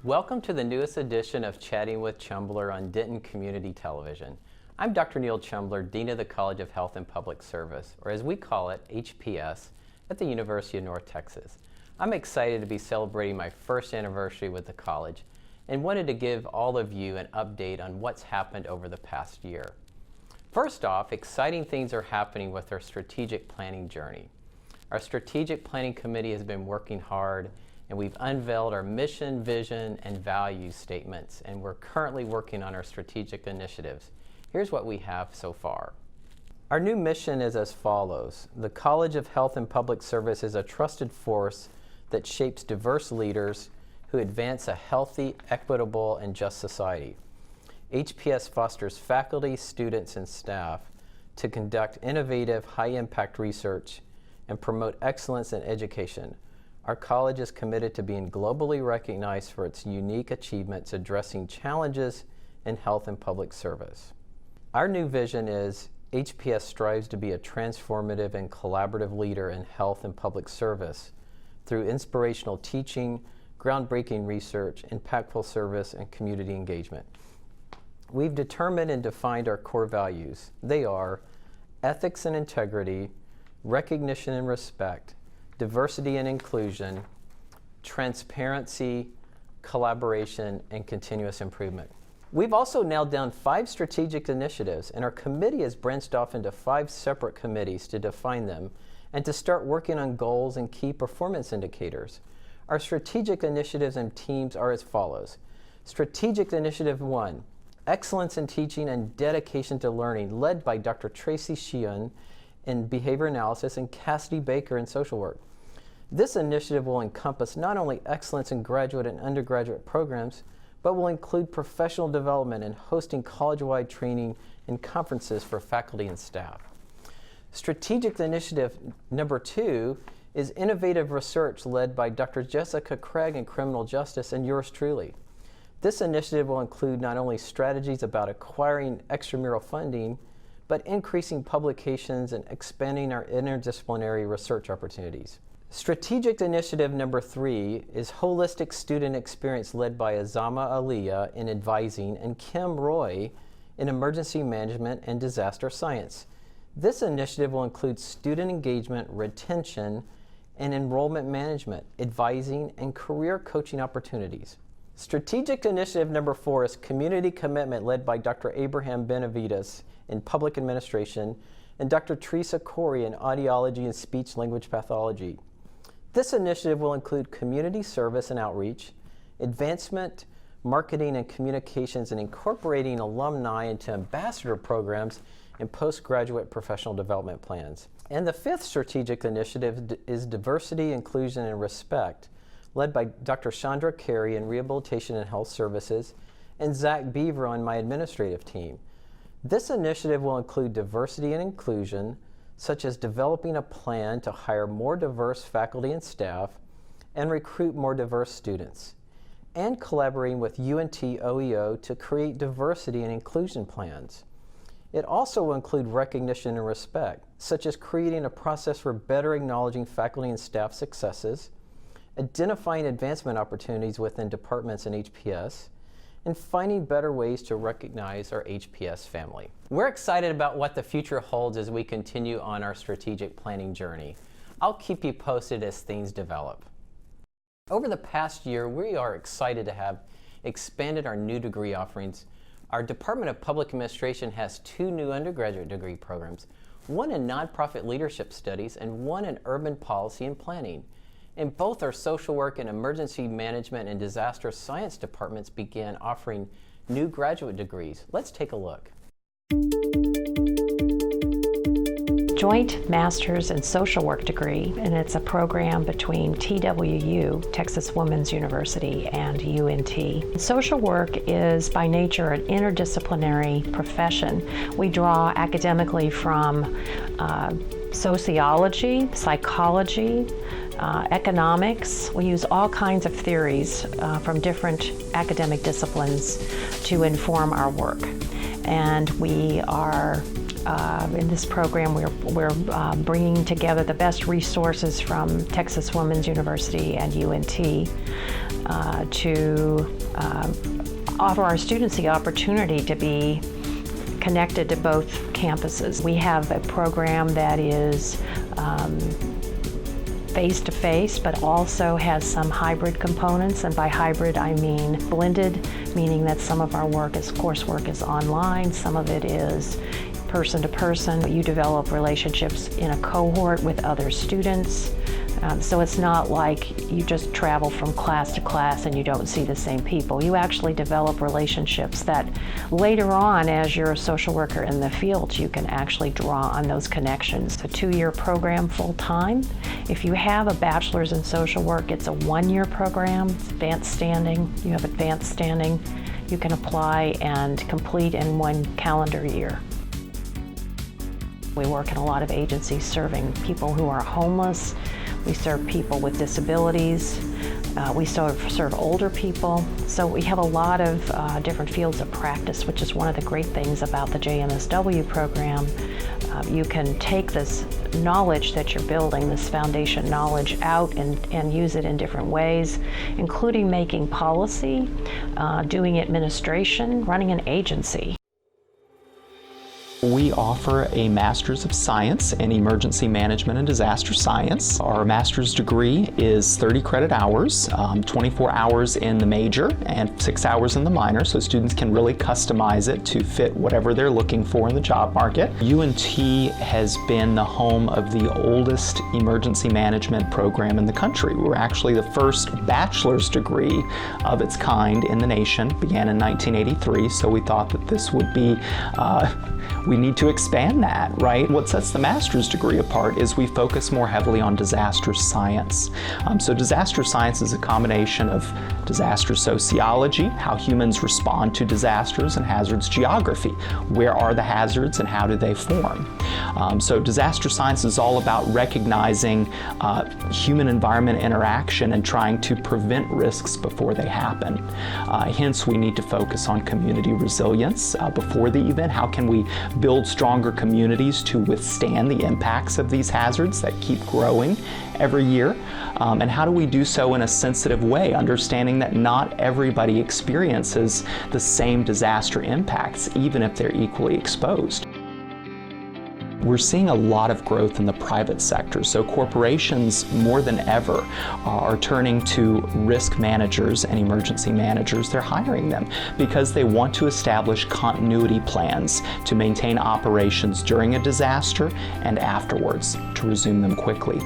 Welcome to the newest edition of Chatting with Chumbler on Denton Community Television. I'm Dr. Neil Chumbler, Dean of the College of Health and Public Service, or as we call it, HPS, at the University of North Texas. I'm excited to be celebrating my first anniversary with the college and wanted to give all of you an update on what's happened over the past year. First off, exciting things are happening with our strategic planning journey. Our strategic planning committee has been working hard, and we've unveiled our mission, vision, and value statements, and we're currently working on our strategic initiatives. Here's what we have so far. Our new mission is as follows. The College of Health and Public Service is a trusted force that shapes diverse leaders who advance a healthy, equitable, and just society. HPS fosters faculty, students, and staff to conduct innovative, high-impact research and promote excellence in education. Our college is committed to being globally recognized for its unique achievements addressing challenges in health and public service. Our new vision is HPS strives to be a transformative and collaborative leader in health and public service through inspirational teaching, groundbreaking research, impactful service, and community engagement. We've determined and defined our core values. They are ethics and integrity, recognition and respect, diversity and inclusion, transparency, collaboration, and continuous improvement. We've also nailed down 5 strategic initiatives, and our committee has branched off into 5 separate committees to define them and to start working on goals and key performance indicators. Our strategic initiatives and teams are as follows. Strategic Initiative 1, Excellence in Teaching and Dedication to Learning, led by Dr. Tracy Sheehan in Behavior Analysis and Cassidy Baker in Social Work. This initiative will encompass not only excellence in graduate and undergraduate programs, but will include professional development and hosting college-wide training and conferences for faculty and staff. Strategic Initiative number 2 is Innovative Research, led by Dr. Jessica Craig in Criminal Justice and yours truly. This initiative will include not only strategies about acquiring extramural funding, but increasing publications and expanding our interdisciplinary research opportunities. Strategic Initiative number 3 is Holistic Student Experience, led by Azama Aliyah in Advising and Kim Roy in Emergency Management and Disaster Science. This initiative will include student engagement, retention, and enrollment management, advising, and career coaching opportunities. Strategic Initiative number 4 is Community Commitment, led by Dr. Abraham Benavides in Public Administration and Dr. Teresa Corey in Audiology and Speech-Language Pathology. This initiative will include community service and outreach, advancement, marketing, and communications, and incorporating alumni into ambassador programs and postgraduate professional development plans. And the 5th strategic initiative is Diversity, Inclusion, and Respect, led by Dr. Chandra Carey in Rehabilitation and Health Services and Zach Beaver on my administrative team. This initiative will include diversity and inclusion, such as developing a plan to hire more diverse faculty and staff and recruit more diverse students, and collaborating with UNT OEO to create diversity and inclusion plans. It also will include recognition and respect, such as creating a process for better acknowledging faculty and staff successes, identifying advancement opportunities within departments in HPS, and finding better ways to recognize our HPS family. We're excited about what the future holds as we continue on our strategic planning journey. I'll keep you posted as things develop. Over the past year, we are excited to have expanded our new degree offerings. Our Department of Public Administration has 2 new undergraduate degree programs, one in Nonprofit Leadership Studies and one in Urban Policy and Planning. And both our social work and emergency management and disaster science departments began offering new graduate degrees. Let's take a look. Joint Master's in Social Work degree, and it's a program between TWU, Texas Women's University, and UNT. Social work is by nature an interdisciplinary profession. We draw academically from sociology, psychology, economics. We use all kinds of theories from different academic disciplines to inform our work. And we are in this program, we're bringing together the best resources from Texas Women's University and UNT to offer our students the opportunity to be connected to both campuses. We have a program that is face-to-face, but also has some hybrid components, and by hybrid I mean blended, meaning that some of our coursework is online, some of it is person-to-person. You develop relationships in a cohort with other students. So it's not like you just travel from class to class and you don't see the same people. You actually develop relationships that later on, as you're a social worker in the field, you can actually draw on those connections. It's a 2-year program full-time. If you have a bachelor's in social work, it's a 1-year program. It's advanced standing. You have advanced standing. You can apply and complete in 1 calendar year. We work in a lot of agencies serving people who are homeless. We serve people with disabilities. We serve older people. So we have a lot of different fields of practice, which is one of the great things about the JMSW program. You can take this knowledge that you're building, this foundation knowledge, out and use it in different ways, including making policy, doing administration, running an agency. We offer a Master's of Science in Emergency Management and Disaster Science. Our master's degree is 30 credit hours, 24 hours in the major and 6 hours in the minor, so students can really customize it to fit whatever they're looking for in the job market. UNT has been the home of the oldest emergency management program in the country. We're actually the first bachelor's degree of its kind in the nation, began in 1983, so we thought that this would be we need to expand that, right? What sets the master's degree apart is we focus more heavily on disaster science. So disaster science is a combination of disaster sociology, how humans respond to disasters, and hazards geography. Where are the hazards and how do they form? So disaster science is all about recognizing human-environment interaction and trying to prevent risks before they happen. Hence, we need to focus on community resilience before the event. How can we build stronger communities to withstand the impacts of these hazards that keep growing every year? And how do we do so in a sensitive way, understanding that not everybody experiences the same disaster impacts, even if they're equally exposed? We're seeing a lot of growth in the private sector, so corporations more than ever are turning to risk managers and emergency managers. They're hiring them because they want to establish continuity plans to maintain operations during a disaster and afterwards to resume them quickly.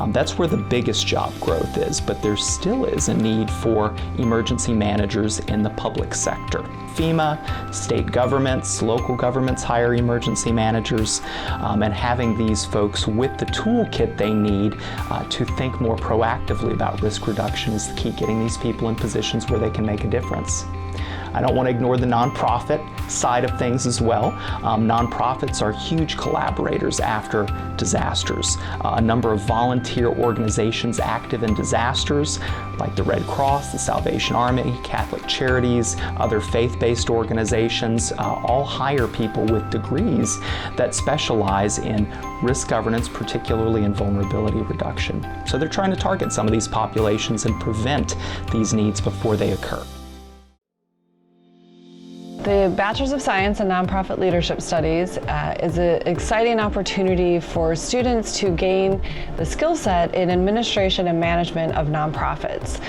That's where the biggest job growth is, but there still is a need for emergency managers in the public sector. FEMA, state governments, local governments hire emergency managers, and having these folks with the toolkit they need to think more proactively about risk reduction is the key, getting these people in positions where they can make a difference. I don't want to ignore the nonprofit side of things as well. Nonprofits are huge collaborators after disasters. A number of volunteer organizations active in disasters, like the Red Cross, the Salvation Army, Catholic Charities, other faith-based organizations, all hire people with degrees that specialize in risk governance, particularly in vulnerability reduction. So they're trying to target some of these populations and prevent these needs before they occur. The Bachelor's of Science in Nonprofit Leadership Studies is an exciting opportunity for students to gain the skill set in administration and management of nonprofits.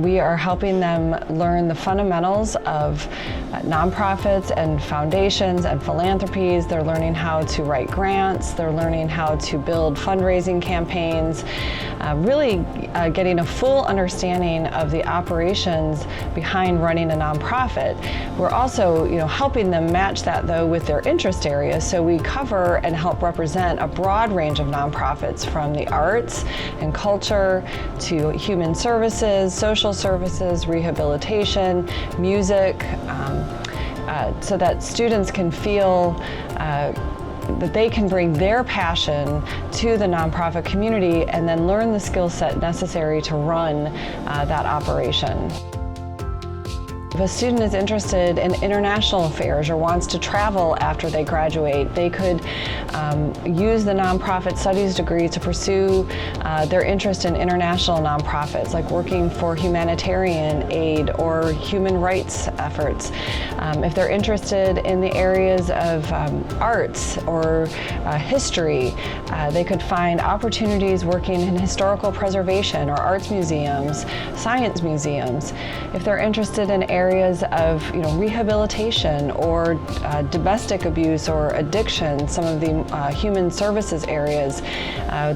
We are helping them learn the fundamentals of nonprofits and foundations and philanthropies. They're learning how to write grants. They're learning how to build fundraising campaigns, really getting a full understanding of the operations behind running a nonprofit. We're also helping them match that though with their interest areas. So we cover and help represent a broad range of nonprofits, from the arts and culture to human services, social services, rehabilitation, music, so that students can feel that they can bring their passion to the nonprofit community and then learn the skill set necessary to run that operation. If a student is interested in international affairs or wants to travel after they graduate, they could use the nonprofit studies degree to pursue their interest in international nonprofits, like working for humanitarian aid or human rights efforts. If they're interested in the areas of arts or history, they could find opportunities working in historical preservation or arts museums, science museums. If they're interested in areas of rehabilitation or domestic abuse or addiction, some of the human services areas,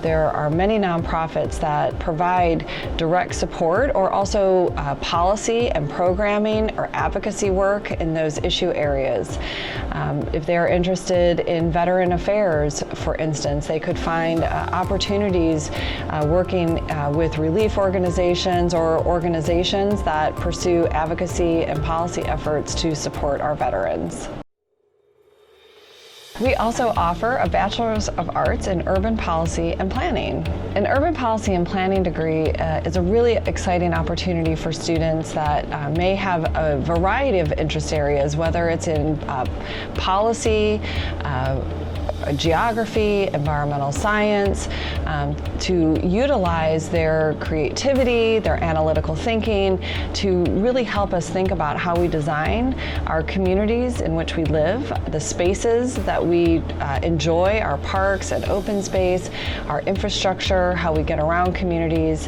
there are many nonprofits that provide direct support or also policy and programming or advocacy work in those issue areas. If they're interested in veteran affairs, for instance, they could find opportunities working with relief organizations or organizations that pursue advocacy and policy efforts to support our veterans. We also offer a Bachelor's of Arts in Urban Policy and Planning. An Urban Policy and Planning degree is a really exciting opportunity for students that may have a variety of interest areas, whether it's in policy, geography, environmental science, to utilize their creativity, their analytical thinking, to really help us think about how we design our communities in which we live, the spaces that we enjoy, our parks and open space, our infrastructure, how we get around communities.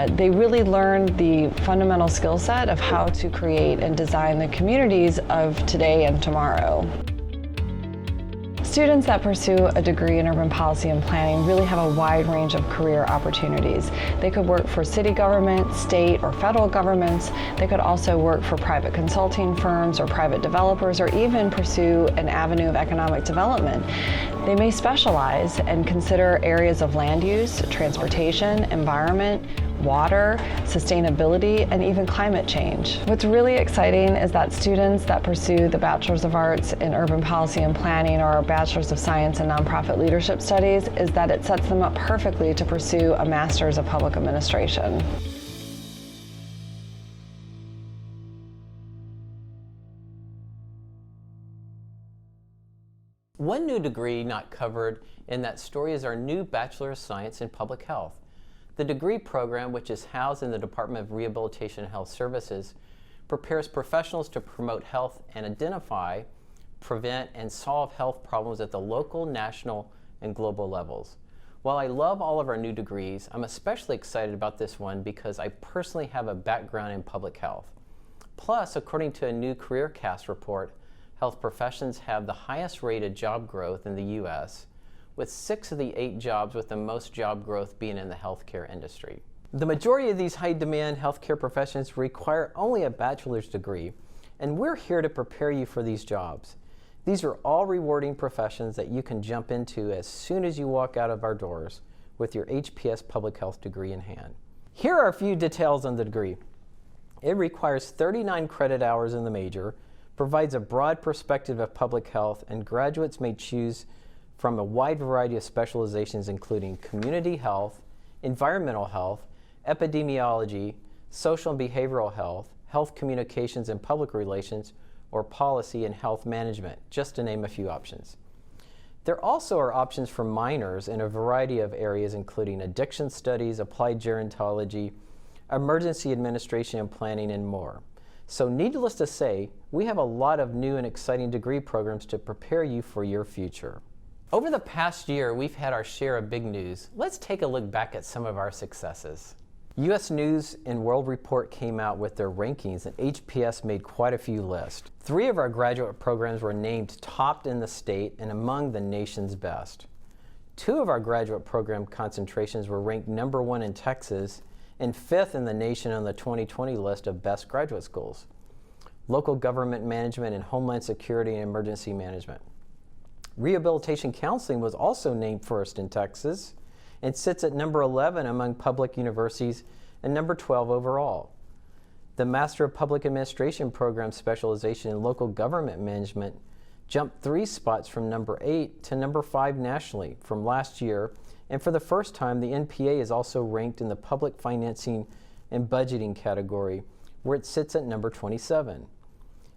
They really learn the fundamental skill set of how to create and design the communities of today and tomorrow. Students that pursue a degree in urban policy and planning really have a wide range of career opportunities. They could work for city government, state or federal governments. They could also work for private consulting firms or private developers, or even pursue an avenue of economic development. They may specialize and consider areas of land use, transportation, environment, water, sustainability, and even climate change. What's really exciting is that students that pursue the Bachelor's of Arts in Urban Policy and Planning or Bachelor's of Science in Nonprofit Leadership Studies is that it sets them up perfectly to pursue a Master's of Public Administration. One new degree not covered in that story is our new Bachelor of Science in Public Health. The degree program, which is housed in the Department of Rehabilitation and Health Services, prepares professionals to promote health and identify, prevent, and solve health problems at the local, national, and global levels. While I love all of our new degrees, I'm especially excited about this one because I personally have a background in public health. Plus, according to a new CareerCast report, health professions have the highest rated job growth in the U.S., with 6 of the 8 jobs with the most job growth being in the healthcare industry. The majority of these high-demand healthcare professions require only a bachelor's degree, and we're here to prepare you for these jobs. These are all rewarding professions that you can jump into as soon as you walk out of our doors with your HPS public health degree in hand. Here are a few details on the degree. It requires 39 credit hours in the major, provides a broad perspective of public health, and graduates may choose from a wide variety of specializations including community health, environmental health, epidemiology, social and behavioral health, health communications and public relations, or policy and health management, just to name a few options. There also are options for minors in a variety of areas including addiction studies, applied gerontology, emergency administration and planning, and more. So needless to say, we have a lot of new and exciting degree programs to prepare you for your future. Over the past year, we've had our share of big news. Let's take a look back at some of our successes. U.S. News & World Report came out with their rankings, and HPS made quite a few lists. 3 of our graduate programs were named top in the state and among the nation's best. 2 of our graduate program concentrations were ranked number 1 in Texas and 5th in the nation on the 2020 list of best graduate schools. Local government management and homeland security and emergency management. Rehabilitation counseling was also named first in Texas and sits at number 11 among public universities and number 12 overall. The Master of Public Administration program specialization in local government management jumped 3 spots from number 8 to number 5 nationally from last year, and for the first time the NPA is also ranked in the public financing and budgeting category, where it sits at number 27.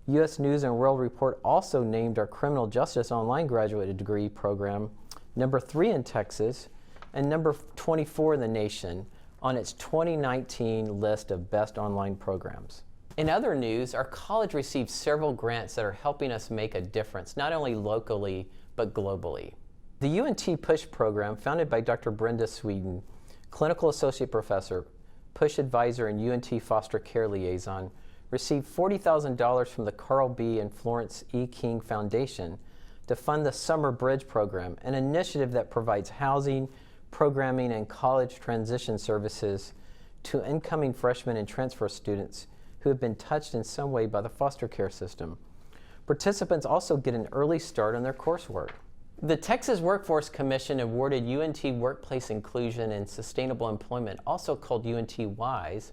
U.S. News & World Report also named our criminal justice online graduate degree program number 3 in Texas and number 24 in the nation on its 2019 list of best online programs. In other news, our college received several grants that are helping us make a difference, not only locally, but globally. The UNT PUSH program, founded by Dr. Brenda Sweden, Clinical Associate Professor, PUSH Advisor, and UNT Foster Care Liaison, received $40,000 from the Carl B. and Florence E. King Foundation to fund the Summer Bridge program, an initiative that provides housing, programming, and college transition services to incoming freshmen and transfer students who have been touched in some way by the foster care system. Participants also get an early start on their coursework. The Texas Workforce Commission awarded UNT Workplace Inclusion and Sustainable Employment, also called UNT WISE,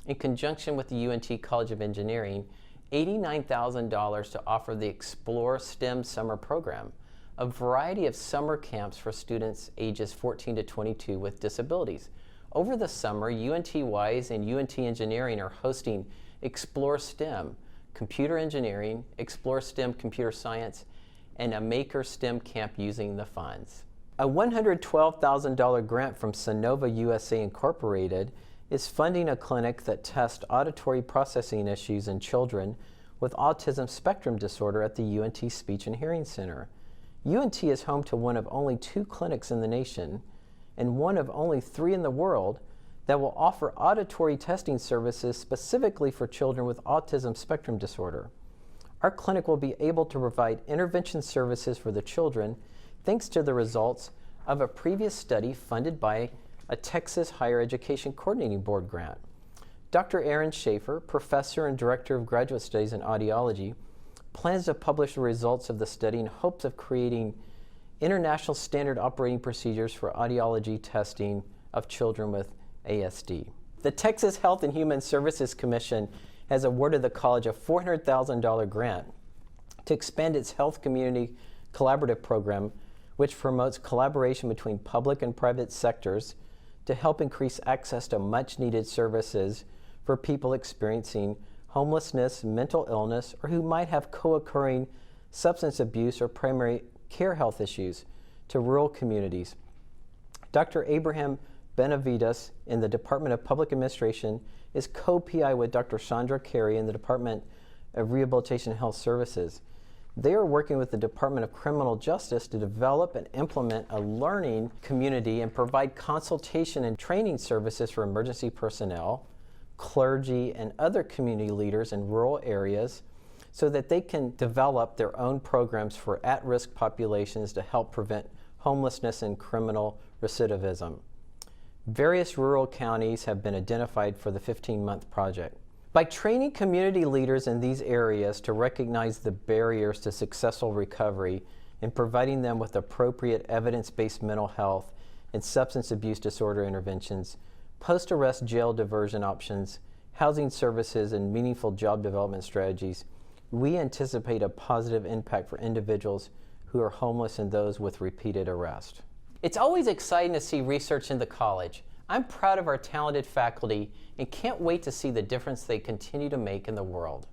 in conjunction with the UNT College of Engineering, $89,000 to offer the Explore STEM summer program, a variety of summer camps for students ages 14 to 22 with disabilities. Over the summer, UNT WISE and UNT Engineering are hosting Explore STEM, Computer Engineering, Explore STEM Computer Science, and a Maker STEM camp using the funds. A $112,000 grant from Sonova USA Incorporated is funding a clinic that tests auditory processing issues in children with autism spectrum disorder at the UNT Speech and Hearing Center. UNT is home to one of only 2 clinics in the nation and one of only 3 in the world that will offer auditory testing services specifically for children with autism spectrum disorder. Our clinic will be able to provide intervention services for the children thanks to the results of a previous study funded by a Texas Higher Education Coordinating Board grant. Dr. Aaron Schaefer, Professor and Director of Graduate Studies in Audiology, plans to publish the results of the study in hopes of creating international standard operating procedures for audiology testing of children with ASD. The Texas Health and Human Services Commission has awarded the college a $400,000 grant to expand its health community collaborative program, which promotes collaboration between public and private sectors to help increase access to much-needed services for people experiencing homelessness, mental illness, or who might have co-occurring substance abuse or primary care health issues to rural communities. Dr. Abraham Benavides in the Department of Public Administration is co-PI with Dr. Chandra Carey in the Department of Rehabilitation and Health Services. They are working with the Department of Criminal Justice to develop and implement a learning community and provide consultation and training services for emergency personnel, clergy, and other community leaders in rural areas so that they can develop their own programs for at-risk populations to help prevent homelessness and criminal recidivism. Various rural counties have been identified for the 15-month project. By training community leaders in these areas to recognize the barriers to successful recovery and providing them with appropriate evidence-based mental health and substance abuse disorder interventions, post-arrest jail diversion options, housing services, and meaningful job development strategies, we anticipate a positive impact for individuals who are homeless and those with repeated arrest. It's always exciting to see research in the college. I'm proud of our talented faculty and can't wait to see the difference they continue to make in the world.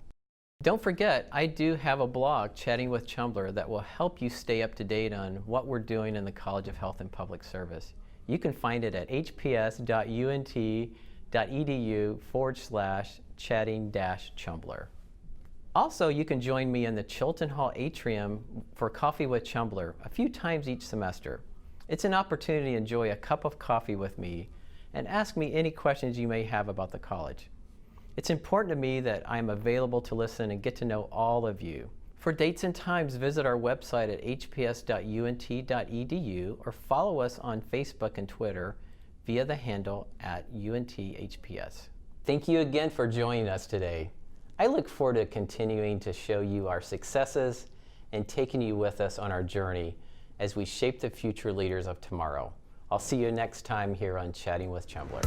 Don't forget, I do have a blog, Chatting with Chumbler, that will help you stay up to date on what we're doing in the College of Health and Public Service. You can find it at hps.unt.edu/chatting-chumbler. Also, you can join me in the Chilton Hall Atrium for Coffee with Chumbler a few times each semester. It's an opportunity to enjoy a cup of coffee with me and ask me any questions you may have about the college. It's important to me that I'm available to listen and get to know all of you. For dates and times, visit our website at hps.unt.edu or follow us on Facebook and Twitter via the handle @UNTHPS. Thank you again for joining us today. I look forward to continuing to show you our successes and taking you with us on our journey as we shape the future leaders of tomorrow. I'll see you next time here on Chatting with Chumbler.